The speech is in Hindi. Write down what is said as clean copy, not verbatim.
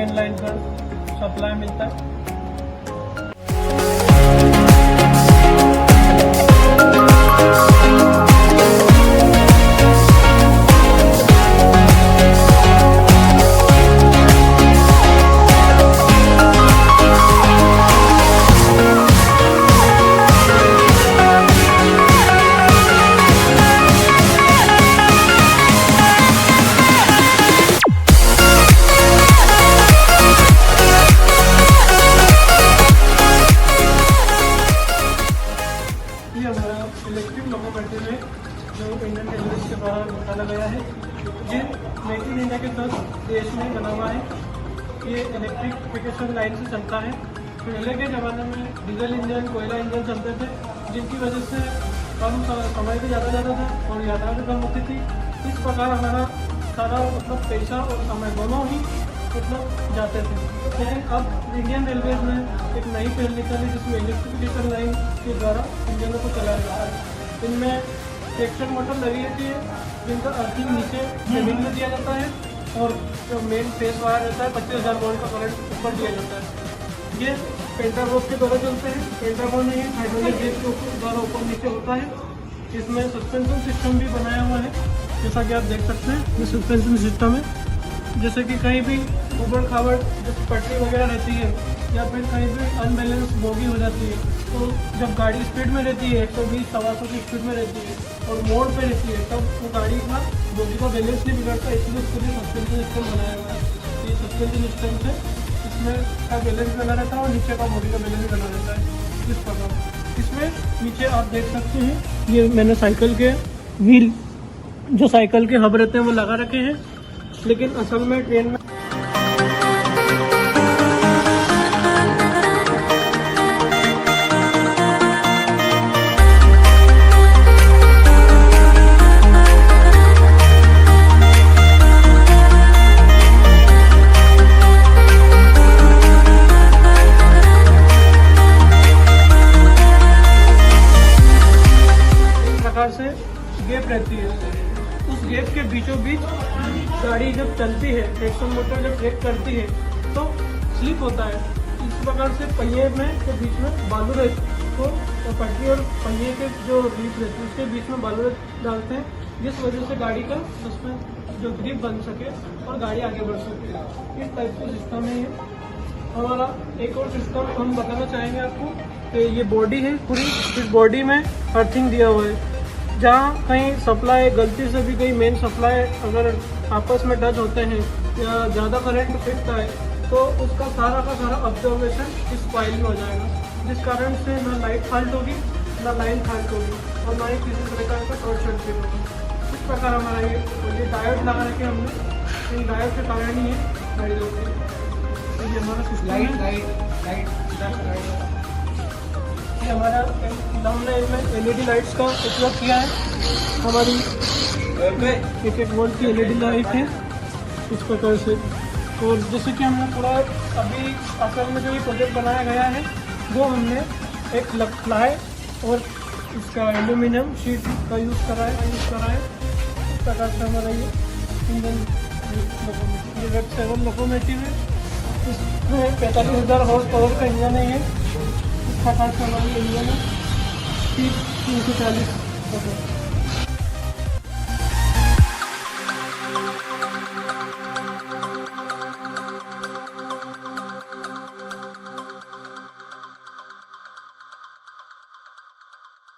मेन लाइन पर सप्लाई मिलता है। इलेक्ट्रिक लोकोमोटिव है जो इंडियन रेलवे के द्वारा निकाला गया है, ये मेक इन इंडिया के तहत देश में बना हुआ है। ये इलेक्ट्रिफिकेशन लाइन से चलता है। पहले के ज़माने में डीजल इंजन, कोयला इंजन चलते थे, जिनकी वजह से कम समय भी ज़्यादा जाता था और यात्रा भी कम होती थी। इस प्रकार हमारा सारा मतलब पैसा और समय दोनों ही मतलब जाते थे। लेकिन अब इंडियन रेलवे में एक नई पहल निकाली जिसमें इलेक्ट्रिफिकेशन लाइन के द्वारा इंजनों को चलाया जाता है। इनमें ट्रैक्शन मोटर लगी रहती है जिनका अर्थिंग नीचे जमीन में दिया जाता है और जो मेन फेस वायर रहता है 25,000 वोल्ट का करंट ऊपर दिया जाता है। ये पेंटाबॉक्स के द्वारा चलते हैं। पेंटाबॉक्स में हाइड्रोलिक जेट के द्वारा ऊपर नीचे होता है। इसमें सस्पेंशन सिस्टम भी बनाया हुआ है, जैसा कि आप देख सकते हैं। ये सस्पेंशन सिस्टम है, जैसे कि कहीं भी उबड़ खाबड़ जैसे पटरी वगैरह रहती है या फिर कहीं भी अनबैलेंस बोगी हो जाती है, तो जब गाड़ी स्पीड में रहती है 120-125 की स्पीड में रहती है और मोड़ पे रहती है, तब वो गाड़ी का बोगी का बैलेंस नहीं बिगड़ता। इसलिए उसके लिए सस्पेंशन सिस्टम बनाया हुआ है। ये सस्पेंशन सिस्टम से इसमें का बैलेंस बना रहता है और नीचे का बोगी का बैलेंस बना रहता है। इस प्रकार इसमें नीचे आप देख सकते हैं, ये मैंने साइकिल के व्हील जो साइकिल के हब रहते हैं वो लगा रखे हैं, लेकिन असल में ट्रेन में इस प्रकार से गैप रहती है। उस गैप के बीचों बीच गाड़ी जब चलती है, ट्रैक्शन मोटर जब ब्रेक करती है तो स्लिप होता है। इस प्रकार से पहिए में के बीच में बालू को पटरी और पहिए के जो ग्रिप रहती है उसके बीच में बालू डालते हैं, जिस वजह से गाड़ी का सस्पेंस जो ग्रिप बन सके और गाड़ी आगे बढ़ सके। इस टाइप का सिस्टम है ये हमारा। एक और सिस्टम हम बताना चाहेंगे आपको कि ये बॉडी है पूरी, इस बॉडी में अर्थिंग दिया हुआ है। जहाँ कहीं सप्लाई गलती से भी कहीं मेन सप्लाई अगर आपस में टच होते हैं या ज़्यादा करंट फेंकता है तो उसका सारा का सारा ऑब्जर्वेशन इस कॉइल में हो जाएगा, जिस कारण से ना लाइट फॉल्ट होगी, ना लाइन फॉल्ट होगी और ना ही किसी प्रकार का शॉर्ट सर्किट होगा। इस प्रकार हमारा ये डायोड लगा रखे हमने। इन डायोड के कारण ही है गाड़ी होती है। ये हमारा सिस्टम है। ये हमारा हमने इसमें एलईडी लाइट्स का उपयोग किया है। हमारी 1 वोल्ट की एलईडी लाइट है इस प्रकार से। और जैसे कि हमने पूरा अभी असल में जो ये प्रोजेक्ट बनाया गया है वो हमने एक प्लाई और इसका एल्यूमिनियम शीट का यूज़ करा है। इस प्रकार से हमारा ये इंजन रेड 7 लोकोमोटिव है। इसमें 45,000 हॉर्स पावर का इंजन है। ये इस प्रकार से हमारी इंजन है 340।